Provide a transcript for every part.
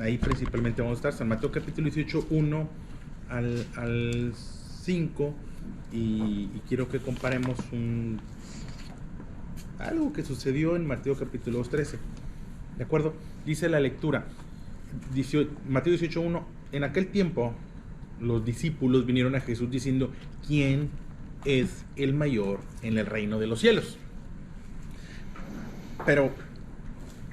ahí principalmente vamos a estar, San Mateo capítulo 18, 1 al 5, y quiero que comparemos algo que sucedió en Mateo capítulo 13. ¿De acuerdo? Dice la lectura, Mateo 18, 1, en aquel tiempo los discípulos vinieron a Jesús diciendo: ¿quién es el mayor en el reino de los cielos? Pero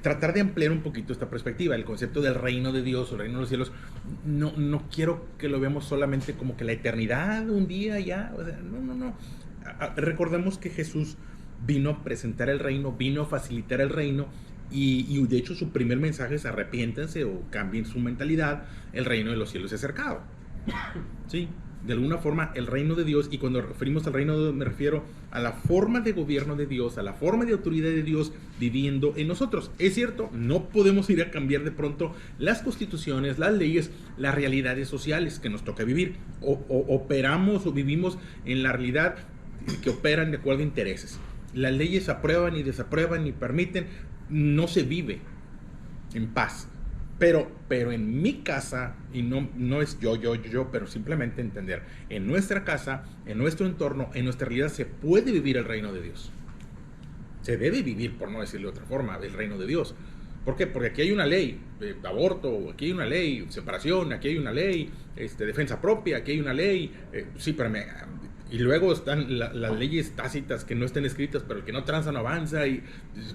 tratar de ampliar un poquito esta perspectiva, el concepto del reino de Dios o el reino de los cielos, no quiero que lo veamos solamente como que la eternidad, un día ya, o sea, no. Recordemos que Jesús vino a presentar el reino, vino a facilitar el reino, y de hecho su primer mensaje es: arrepiéntanse o cambien su mentalidad, el reino de los cielos se ha acercado. ¿Sí? De alguna forma el reino de Dios, y cuando referimos al reino de Dios me refiero a la forma de gobierno de Dios, a la forma de autoridad de Dios viviendo en nosotros. Es cierto, no podemos ir a cambiar de pronto las constituciones, las leyes, las realidades sociales que nos toca vivir, o operamos o vivimos en la realidad que operan de acuerdo a intereses. Las leyes aprueban y desaprueban y permiten, no se vive en paz. Pero en mi casa, y no es yo, pero simplemente entender, en nuestra casa, en nuestro entorno, en nuestra realidad se puede vivir el reino de Dios. Se debe vivir, por no decirlo de otra forma, el reino de Dios. ¿Por qué? Porque aquí hay una ley de aborto, aquí hay una ley de separación, aquí hay una ley defensa propia, aquí hay una ley, sí, pero y luego están las leyes tácitas que no estén escritas, pero el que no tranza no avanza, y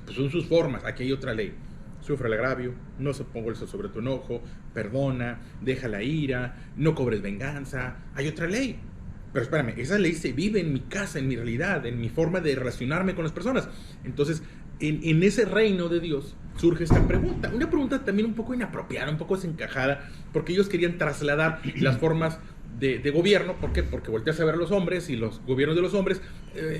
pues son sus formas. Aquí hay otra ley: sufre el agravio, no se ponga el sol sobre tu enojo, perdona, deja la ira, no cobres venganza. Hay otra ley. Pero espérame, esa ley se vive en mi casa, en mi realidad, en mi forma de relacionarme con las personas. Entonces, en ese reino de Dios surge esta pregunta. Una pregunta también un poco inapropiada, un poco desencajada, porque ellos querían trasladar las formas de gobierno. ¿Por qué? Porque volteas a ver a los hombres y los gobiernos de los hombres,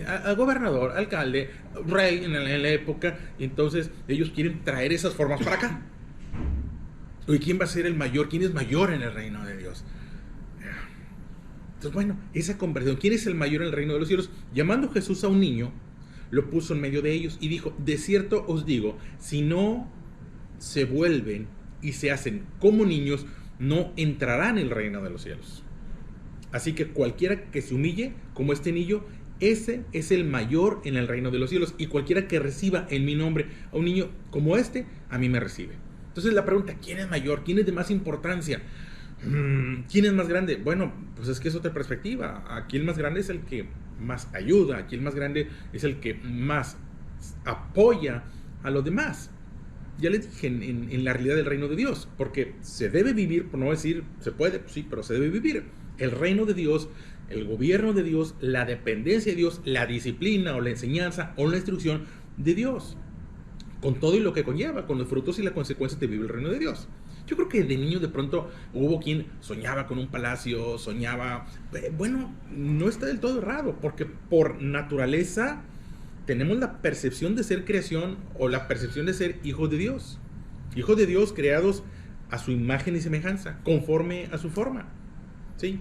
al gobernador, alcalde, rey en la época, y entonces ellos quieren traer esas formas para acá. Oye, ¿quién va a ser el mayor? ¿Quién es mayor en el reino de Dios? Entonces, bueno, esa conversión, ¿quién es el mayor en el reino de los cielos? Llamando Jesús a un niño, lo puso en medio de ellos y dijo: de cierto os digo, si no se vuelven y se hacen como niños, no entrarán en el reino de los cielos. Así que cualquiera que se humille como este niño, ese es el mayor en el reino de los cielos. Y cualquiera que reciba en mi nombre a un niño como este, a mí me recibe. Entonces la pregunta: ¿quién es mayor? ¿Quién es de más importancia? ¿Quién es más grande? Bueno, pues es que es otra perspectiva. Aquí el más grande es el que más ayuda. Aquí el más grande es el que más apoya a los demás. Ya les dije, en la realidad del reino de Dios, porque se debe vivir, por no decir se puede, pues sí, pero se debe vivir el reino de Dios, el gobierno de Dios, la dependencia de Dios, la disciplina o la enseñanza o la instrucción de Dios, con todo y lo que conlleva, con los frutos y las consecuencias de vivir el reino de Dios. Yo creo que de niño de pronto hubo quien soñaba con un palacio, soñaba, bueno, no está del todo errado, porque por naturaleza tenemos la percepción de ser creación, o la percepción de ser hijos de Dios creados a su imagen y semejanza, conforme a su forma. ¿Sí?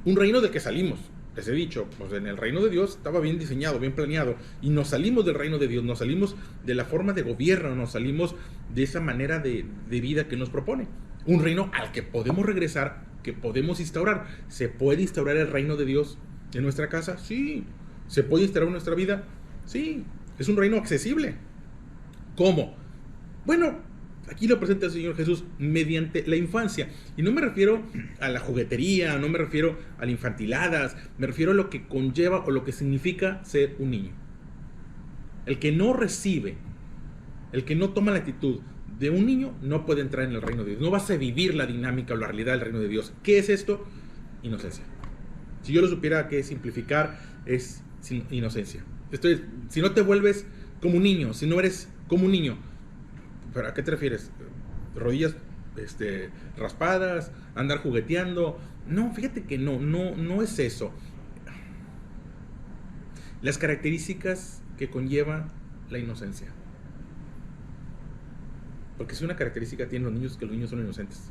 Un reino del que salimos, les he dicho, pues en el reino de Dios estaba bien diseñado, bien planeado, y nos salimos del reino de Dios, nos salimos de la forma de gobierno, nos salimos de esa manera de vida que nos propone. Un reino al que podemos regresar, que podemos instaurar. ¿Se puede instaurar el reino de Dios en nuestra casa? Sí. ¿Se puede instaurar en nuestra vida? Sí. Es un reino accesible. ¿Cómo? Bueno, aquí lo presenta el Señor Jesús mediante la infancia. Y no me refiero a la juguetería, no me refiero a las infantiladas, me refiero a lo que conlleva o lo que significa ser un niño. El que no recibe, el que no toma la actitud de un niño, no puede entrar en el reino de Dios. No vas a vivir la dinámica o la realidad del reino de Dios. ¿Qué es esto? Inocencia. Si yo lo supiera que simplificar, es inocencia. Si no te vuelves como un niño, si no eres como un niño, ¿pero a qué te refieres? ¿Rodillas raspadas? ¿Andar jugueteando? No, fíjate que no es eso. Las características que conlleva la inocencia. Porque si una característica tienen los niños, es que los niños son inocentes.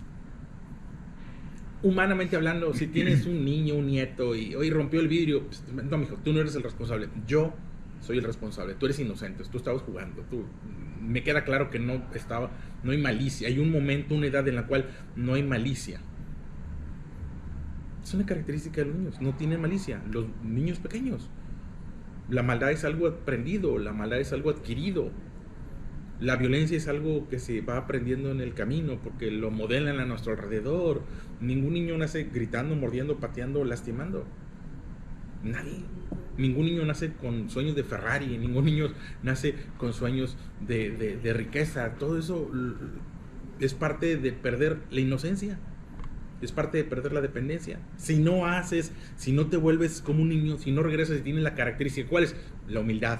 Humanamente hablando, si tienes un niño, un nieto, y hoy rompió el vidrio, pues, no, mijo, tú no eres el responsable. Yo soy el responsable. Tú eres inocente, tú estabas jugando, tú me queda claro que no hay malicia. Hay un momento, una edad en la cual no hay malicia. Es una característica de los niños, no tienen malicia. Los niños pequeños. La maldad es algo aprendido, la maldad es algo adquirido. La violencia es algo que se va aprendiendo en el camino porque lo modelan a nuestro alrededor. Ningún niño nace gritando, mordiendo, pateando, lastimando. Nadie. Ningún niño nace con sueños de Ferrari, ningún niño nace con sueños de riqueza. Todo eso es parte de perder la inocencia, es parte de perder la dependencia. Si no haces, si no te vuelves como un niño, si no regresas y tienes la característica, ¿cuál es? La humildad,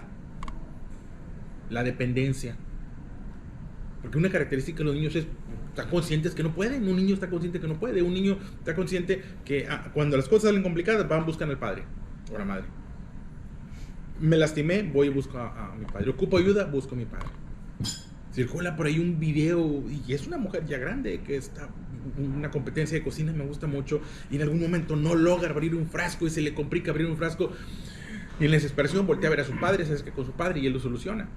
la dependencia. Porque una característica de los niños es, están conscientes que no pueden. Un niño está consciente que no puede. Un niño está consciente que cuando las cosas salen complicadas, van, buscan al padre o a la madre. Me lastimé, voy y busco a mi padre. Ocupo ayuda, busco a mi padre. Circula por ahí un video, y es una mujer ya grande, que está en una competencia de cocina, me gusta mucho, y en algún momento no logra abrir un frasco, y se le complica abrir un frasco, y en la desesperación voltea a ver a su padre, se acerca con su padre, y él lo soluciona.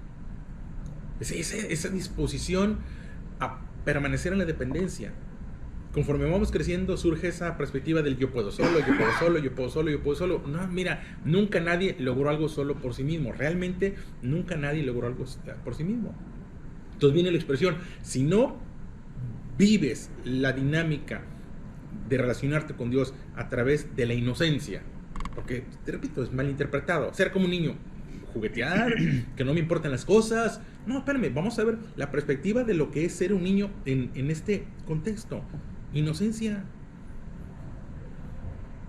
Esa disposición a permanecer en la dependencia. Conforme vamos creciendo surge esa perspectiva del yo puedo solo, yo puedo solo, yo puedo solo, yo puedo solo. No, mira, nunca nadie logró algo solo por sí mismo. Realmente nunca nadie logró algo por sí mismo. Entonces viene la expresión, si no vives la dinámica de relacionarte con Dios a través de la inocencia, porque, te repito, es mal interpretado, ser como un niño, juguetear, que no me importan las cosas. No, espérame, vamos a ver la perspectiva de lo que es ser un niño en este contexto. Inocencia.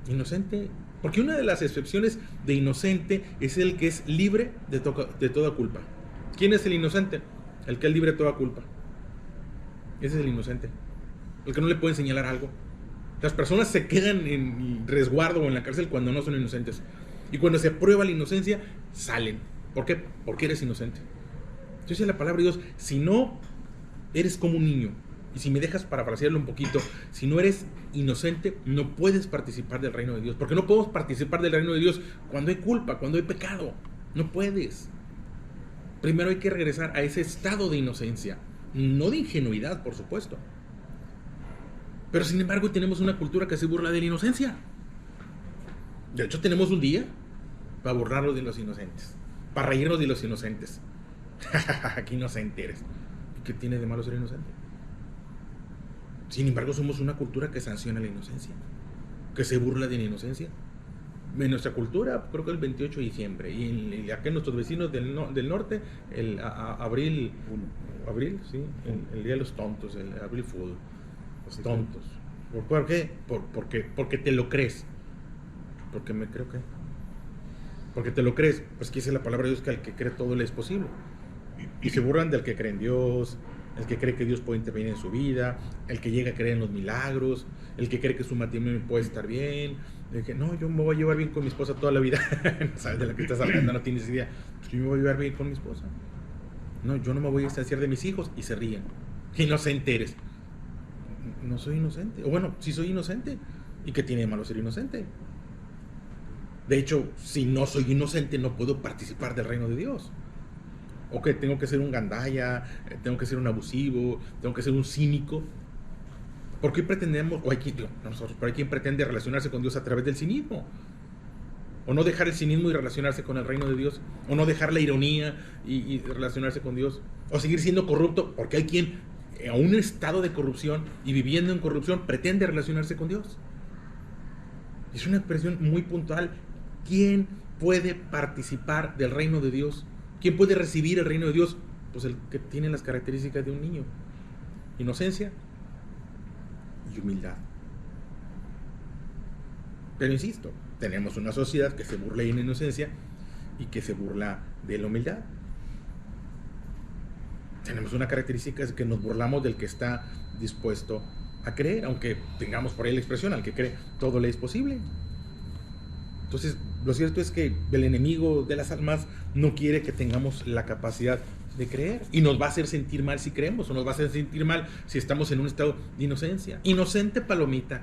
Inocente. Porque una de las excepciones de inocente es el que es libre de toda culpa. ¿Quién es el inocente? El que es libre de toda culpa. Ese es el inocente. El que no le pueden señalar algo. Las personas se quedan en resguardo o en la cárcel cuando no son inocentes. Y cuando se prueba la inocencia, salen. ¿Por qué? Porque eres inocente. Entonces la palabra de Dios, si no eres como un niño, y si me dejas parafrasearlo un poquito, si no eres inocente, no puedes participar del reino de Dios. Porque no podemos participar del reino de Dios cuando hay culpa, cuando hay pecado. No puedes. Primero hay que regresar a ese estado de inocencia. No de ingenuidad, por supuesto. Pero sin embargo tenemos una cultura que se burla de la inocencia. De hecho tenemos un día para burlarnos de los inocentes, para reírnos de los inocentes. Qué inocente eres. ¿Qué tiene de malo ser inocente? Sin embargo somos una cultura que sanciona la inocencia, que se burla de la inocencia. En nuestra cultura, creo que el 28 de diciembre, y acá nuestros vecinos del norte, el abril, sí, el día de los tontos, el Abril Fool, los tontos. ¿Por qué? Porque te lo crees. Porque me creo que. Porque te lo crees, pues que dice la palabra de Dios que al que cree todo le es posible. Y se burlan del que cree en Dios, el que cree que Dios puede intervenir en su vida, el que llega a creer en los milagros, el que cree que su matrimonio puede estar bien, el que no, yo me voy a llevar bien con mi esposa toda la vida. No sabes de la que estás hablando, no tienes idea. Pues yo me voy a llevar bien con mi esposa. No, yo no me voy a distanciar de mis hijos, y se ríen. Inocente eres. No soy inocente. O bueno, sí soy inocente. ¿Y qué tiene de malo ser inocente? De hecho, si no soy inocente, no puedo participar del reino de Dios. O que tengo que ser un gandalla, tengo que ser un abusivo, tengo que ser un cínico. ¿Por qué pretendemos, o hay quien pretende relacionarse con Dios a través del cinismo? O no dejar el cinismo y relacionarse con el reino de Dios. O no dejar la ironía y relacionarse con Dios. O seguir siendo corrupto, porque hay quien a un estado de corrupción y viviendo en corrupción pretende relacionarse con Dios. Es una expresión muy puntual. ¿Quién puede participar del reino de Dios? ¿Quién puede recibir el reino de Dios? Pues el que tiene las características de un niño. Inocencia y humildad. Pero insisto, tenemos una sociedad que se burla de la inocencia y que se burla de la humildad. Tenemos una característica, es que nos burlamos del que está dispuesto a creer, aunque tengamos por ahí la expresión, al que cree todo le es posible. Entonces, lo cierto es que el enemigo de las almas no quiere que tengamos la capacidad de creer, y nos va a hacer sentir mal si creemos, o nos va a hacer sentir mal si estamos en un estado de inocencia. Inocente palomita,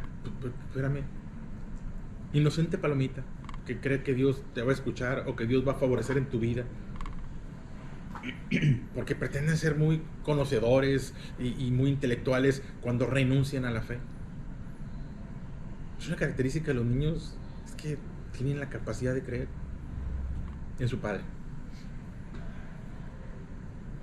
espérame, inocente palomita, que cree que Dios te va a escuchar o que Dios va a favorecer en tu vida. porque pretenden ser muy conocedores y muy intelectuales cuando renuncian a la fe. Es una característica de los niños, es que tienen la capacidad de creer en su padre.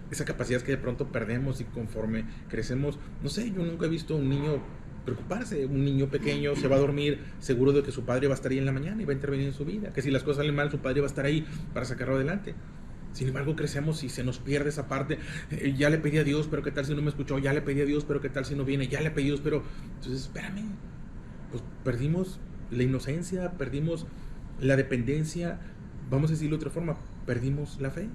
Esa capacidad que de pronto perdemos y conforme crecemos, no sé, yo nunca he visto a un niño preocuparse. Un niño pequeño se va a dormir seguro de que su padre va a estar ahí en la mañana y va a intervenir en su vida, que si las cosas salen mal, su padre va a estar ahí para sacarlo adelante. Sin embargo, crecemos y se nos pierde esa parte. Ya le pedí a Dios, pero qué tal si no me escuchó. Ya le pedí a Dios, pero qué tal si no viene. Ya le pedí a Dios, pero... Entonces, espérame. Pues perdimos la inocencia, perdimos la dependencia. Vamos a decirlo de otra forma, perdimos la fe.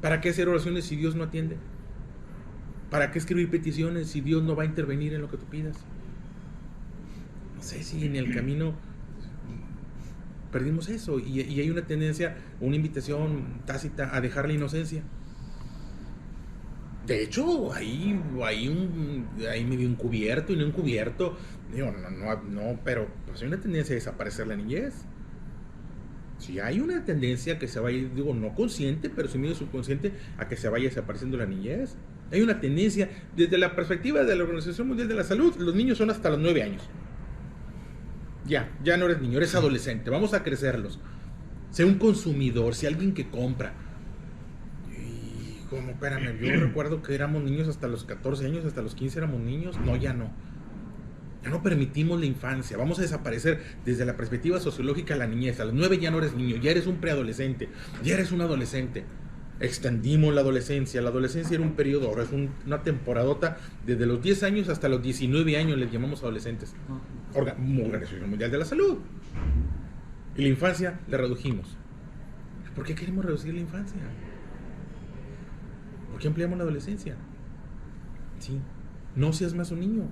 ¿Para qué hacer oraciones si Dios no atiende? ¿Para qué escribir peticiones si Dios no va a intervenir en lo que tú pidas? No sé si en el camino perdimos eso y hay una tendencia, una invitación tácita a dejar la inocencia. De hecho, ahí medio encubierto y no encubierto, digo, no, pero pues hay una tendencia a desaparecer la niñez. Si hay una tendencia que se vaya, digo, no consciente, pero sí medio subconsciente, a que se vaya desapareciendo la niñez. Hay una tendencia, desde la perspectiva de la Organización Mundial de la Salud, los niños son hasta los 9 años. Ya no eres niño, eres adolescente, vamos a crecerlos. Sé un consumidor, sé alguien que compra. Y como, espérame, yo recuerdo que éramos niños hasta los 14 años, hasta los 15 éramos niños. No, ya no. Ya no permitimos la infancia, vamos a desaparecer desde la perspectiva sociológica la niñez. A los 9 ya no eres niño, ya eres un preadolescente, ya eres un adolescente. Extendimos la adolescencia era un periodo, ahora es una temporadota desde los 10 años hasta los 19 años, les llamamos adolescentes. Organización Mundial de la Salud. Y la infancia la redujimos. ¿Por qué queremos reducir la infancia? ¿Por qué ampliamos la adolescencia? Sí, no seas más un niño.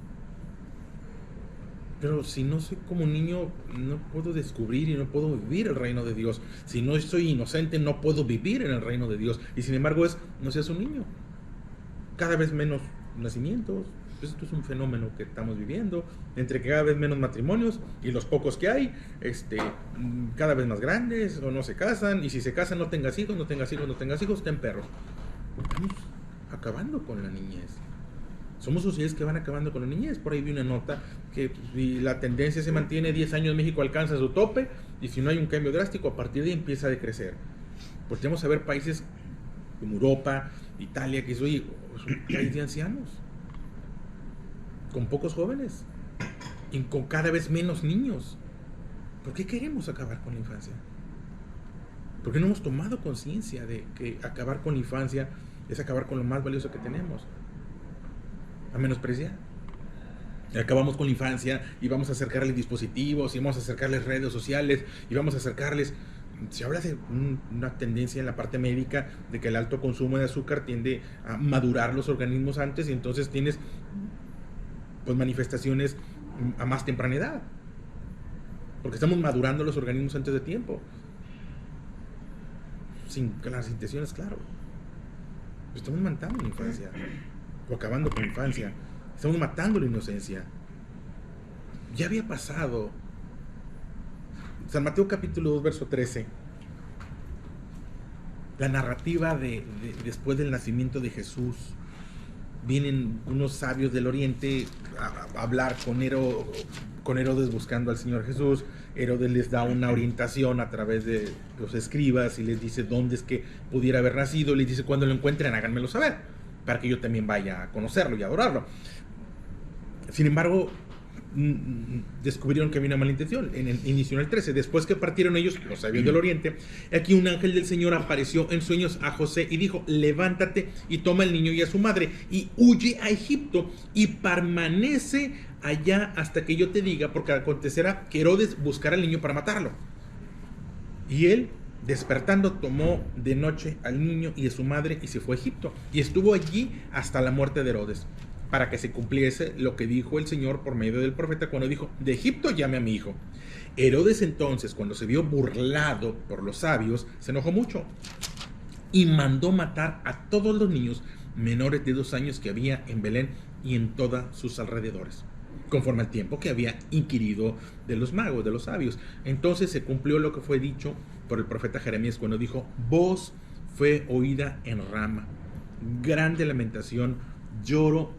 Pero si no soy como un niño, no puedo descubrir y no puedo vivir el reino de Dios. Si no soy inocente, no puedo vivir en el reino de Dios. Y sin embargo no seas un niño. Cada vez menos nacimientos. Esto es un fenómeno que estamos viviendo. Entre que cada vez menos matrimonios y los pocos que hay, cada vez más grandes o no se casan. Y si se casan, no tengas hijos, ten perros. Estamos acabando con la niñez. Somos sociedades que van acabando con la niñez. Por ahí vi una nota que si la tendencia se mantiene 10 años, México alcanza su tope, y si no hay un cambio drástico, a partir de ahí empieza a decrecer. Porque vamos a ver países como Europa, Italia, que es un país de ancianos, con pocos jóvenes y con cada vez menos niños. ¿Por qué queremos acabar con la infancia? ¿Por qué no hemos tomado conciencia de que acabar con la infancia es acabar con lo más valioso que tenemos? A menospreciar. Acabamos con la infancia y vamos a acercarles dispositivos y vamos a acercarles redes sociales y vamos a acercarles... Se habla de una tendencia en la parte médica de que el alto consumo de azúcar tiende a madurar los organismos antes y entonces tienes pues manifestaciones a más temprana edad, porque estamos madurando los organismos antes de tiempo, sin las intenciones, claro. Estamos matando la infancia o acabando con la infancia. Estamos matando la inocencia. Ya había pasado. San Mateo capítulo 2 verso 13. La narrativa de después del nacimiento de Jesús. Vienen unos sabios del oriente a hablar con Herodes buscando al Señor Jesús. Herodes les da una orientación a través de los escribas y les dice dónde es que pudiera haber nacido. Les dice cuando lo encuentren háganmelo saber, para que yo también vaya a conocerlo y adorarlo. Sin embargo, descubrieron que había una mala intención. Inició en el 13. Después que partieron ellos, los sabios del oriente, aquí un ángel del Señor apareció en sueños a José y dijo: levántate y toma al niño y a su madre y huye a Egipto y permanece allá hasta que yo te diga, porque acontecerá que Herodes buscará al niño para matarlo. Y él, despertando, tomó de noche al niño y a su madre y se fue a Egipto y estuvo allí hasta la muerte de Herodes, para que se cumpliese lo que dijo el Señor por medio del profeta cuando dijo: de Egipto llame a mi hijo. Herodes entonces, cuando se vio burlado por los sabios, se enojó mucho y mandó matar a todos los niños menores de 2 años que había en Belén y en todos sus alrededores, conforme al tiempo que había inquirido de los magos, de los sabios. Entonces se cumplió lo que fue dicho por el profeta Jeremías cuando dijo: voz fue oída en Rama. Grande lamentación, lloro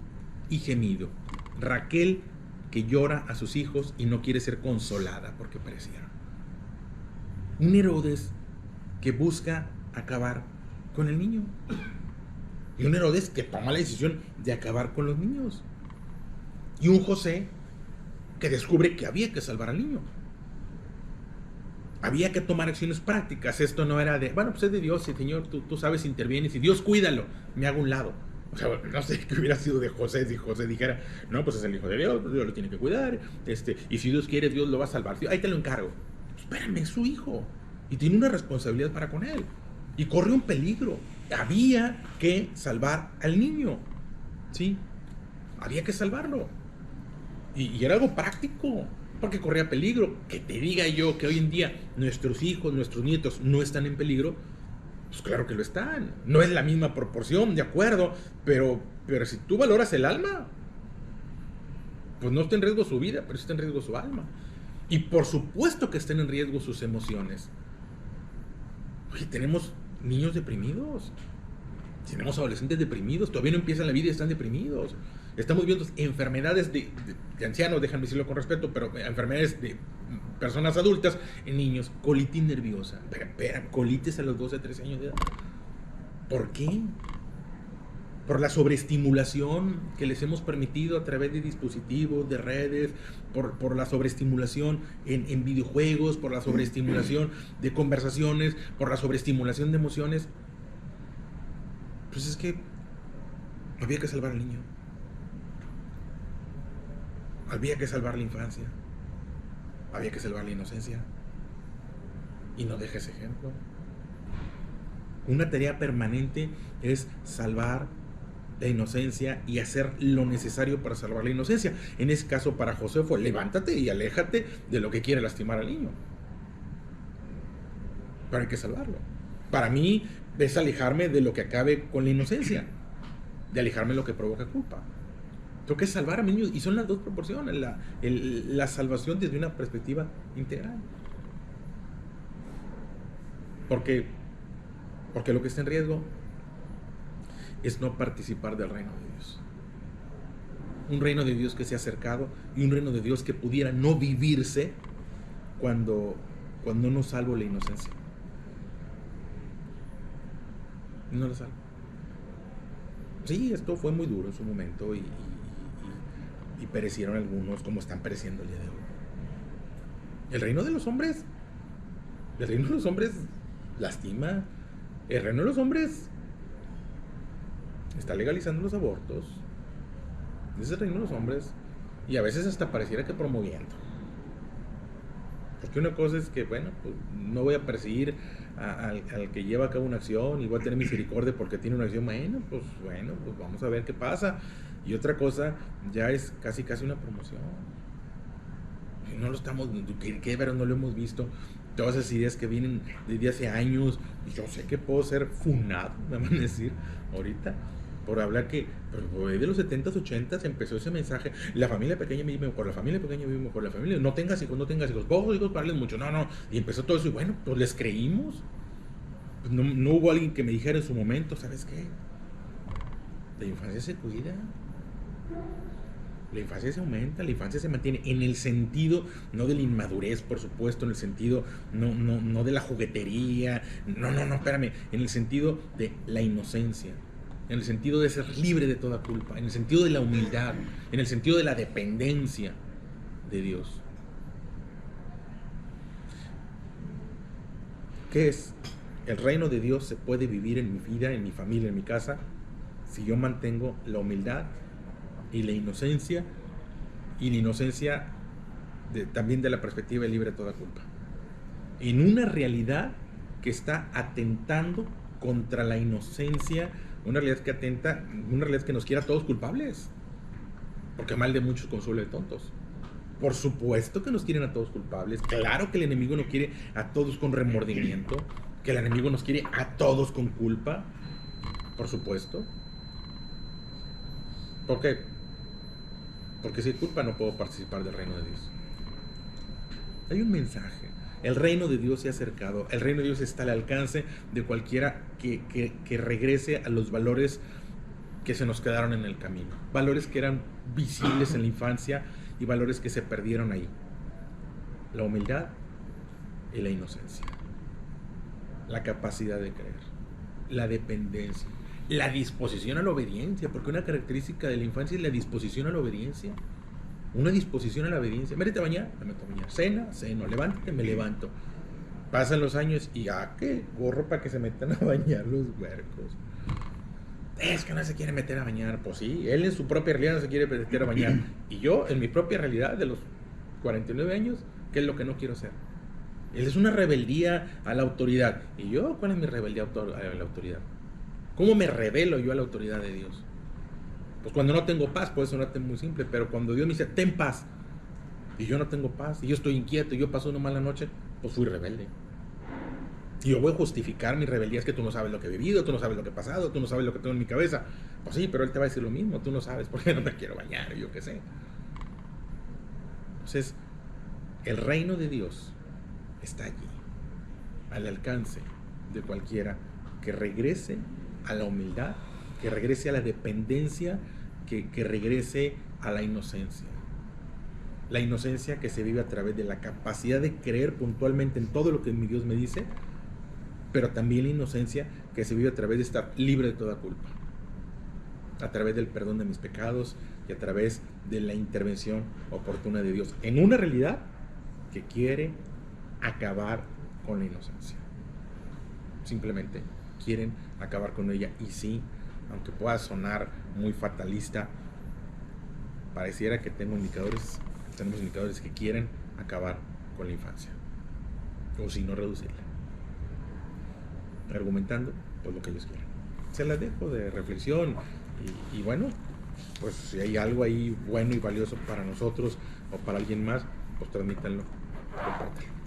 y gemido. Raquel que llora a sus hijos y no quiere ser consolada porque perecieron. Un Herodes que busca acabar con el niño. Y un Herodes que toma la decisión de acabar con los niños. Y un José que descubre que había que salvar al niño. Había que tomar acciones prácticas. Esto no era de, bueno, pues es de Dios, y Señor, tú sabes, intervienes, y Dios cuídalo, me hago un lado. O sea, no sé qué hubiera sido de José si José dijera, no, pues es el hijo de Dios, Dios lo tiene que cuidar, y si Dios quiere, Dios lo va a salvar. Ahí te lo encargo. Espérame, es su hijo, y tiene una responsabilidad para con él, y corre un peligro. Había que salvar al niño, ¿sí? Había que salvarlo. Y era algo práctico, porque corría peligro. Que te diga yo que hoy en día nuestros hijos, nuestros nietos no están en peligro, pues claro que lo están. No es la misma proporción, de acuerdo, pero si tú valoras el alma, pues no está en riesgo su vida, pero está en riesgo su alma. Y por supuesto que estén en riesgo sus emociones. Oye, tenemos niños deprimidos, tenemos adolescentes deprimidos, todavía no empiezan la vida y están deprimidos. Estamos viendo enfermedades de ancianos, déjame decirlo con respeto, pero enfermedades de personas adultas en niños. Colitis nerviosa. Espera, colitis a los 12, 13 años de edad. ¿Por qué? Por la sobreestimulación que les hemos permitido a través de dispositivos, de redes, por la sobreestimulación en videojuegos, por la sobreestimulación de conversaciones, por la sobreestimulación de emociones. Pues es que había que salvar al niño. Había que salvar la infancia. Había que salvar la inocencia. Y no dejes ejemplo. Una tarea permanente es salvar la inocencia y hacer lo necesario para salvar la inocencia. En ese caso para José fue levántate y aléjate de lo que quiere lastimar al niño. Pero hay que salvarlo. Para mí es alejarme de lo que acabe con la inocencia, de alejarme de lo que provoca culpa. Tengo que salvar a mi niño, y son las dos proporciones, la salvación desde una perspectiva integral. Porque lo que está en riesgo es no participar del reino de Dios. Un reino de Dios que se ha acercado, y un reino de Dios que pudiera no vivirse cuando no salvo la inocencia. No la salvo. Sí, esto fue muy duro en su momento, y perecieron algunos, como están pereciendo el día de hoy. El reino de los hombres lastima. El reino de los hombres está legalizando los abortos. Ese es el reino de los hombres, y a veces hasta pareciera que promoviendo. Porque una cosa es que, bueno, pues no voy a perseguir al que lleva a cabo una acción, y voy a tener misericordia porque tiene una acción. Bueno, pues vamos a ver qué pasa. Y otra cosa ya es casi una promoción. No lo estamos, que pero no lo hemos visto. Todas esas ideas que vienen desde hace años, yo sé que puedo ser funado, me van a decir ahorita, por hablar que, pero de los 70s, 80s empezó ese mensaje: la familia pequeña vive mejor, la familia pequeña vive mejor, la familia, no tengas hijos, pocos hijos, parles mucho, no, y empezó todo eso, y bueno, pues les creímos. Pues no hubo alguien que me dijera en su momento, ¿sabes qué? La infancia se cuida, la infancia se aumenta, la infancia se mantiene, en el sentido no de la inmadurez, por supuesto, en el sentido no de la juguetería, no, espérame, en el sentido de la inocencia, en el sentido de ser libre de toda culpa, en el sentido de la humildad, en el sentido de la dependencia de Dios. ¿Qué es? El reino de Dios se puede vivir en mi vida, en mi familia, en mi casa, si yo mantengo la humildad y la inocencia también de la perspectiva libre de toda culpa, en una realidad que está atentando contra la inocencia, una realidad que nos quiere a todos culpables, porque mal de muchos consuelo de tontos. Por supuesto que nos quieren a todos culpables. Claro que el enemigo no quiere a todos con remordimiento, que el enemigo nos quiere a todos con culpa, por supuesto. ¿Por qué? Porque si hay culpa no puedo participar del reino de Dios. Hay un mensaje, El reino de Dios se ha acercado, el reino de Dios está al alcance de cualquiera que regrese a los valores que se nos quedaron en el camino, valores que eran visibles en la infancia y valores que se perdieron ahí: la humildad y la inocencia, la capacidad de creer, la dependencia, la disposición a la obediencia, porque una característica de la infancia es la disposición a la obediencia. Una disposición a la obediencia. Métete a bañar, me meto a bañar. Ceno, levántate, me levanto. Pasan los años y qué gorro para que se metan a bañar los huercos. Es que no se quiere meter a bañar. Pues sí, él en su propia realidad no se quiere meter a bañar. Y yo en mi propia realidad de los 49 años, ¿qué es lo que no quiero hacer? Él es una rebeldía a la autoridad. ¿Y yo cuál es mi rebeldía a la autoridad? ¿Cómo me rebelo yo a la autoridad de Dios? Pues cuando no tengo paz, puede sonarte muy simple, pero cuando Dios me dice, ten paz, y yo no tengo paz, y yo estoy inquieto, y yo paso una mala noche, pues fui rebelde. Y yo voy a justificar mi rebeldía: es que tú no sabes lo que he vivido, tú no sabes lo que he pasado, tú no sabes lo que tengo en mi cabeza. Pues sí, pero Él te va a decir lo mismo: tú no sabes por qué no me quiero bañar, yo qué sé. Entonces, el reino de Dios está allí, al alcance de cualquiera que regrese a la humildad, que regrese a la dependencia, que regrese a la inocencia. La inocencia que se vive a través de la capacidad de creer puntualmente en todo lo que mi Dios me dice, pero también la inocencia que se vive a través de estar libre de toda culpa, a través del perdón de mis pecados y a través de la intervención oportuna de Dios en una realidad que quiere acabar con la inocencia. Simplemente quieren acabar con ella. Y sí, aunque pueda sonar muy fatalista, pareciera que tenemos indicadores que quieren acabar con la infancia, o si no reducirla, argumentando pues lo que ellos quieran. Se las dejo de reflexión y bueno, pues si hay algo ahí bueno y valioso para nosotros o para alguien más, pues transmítanlo, compártanlo.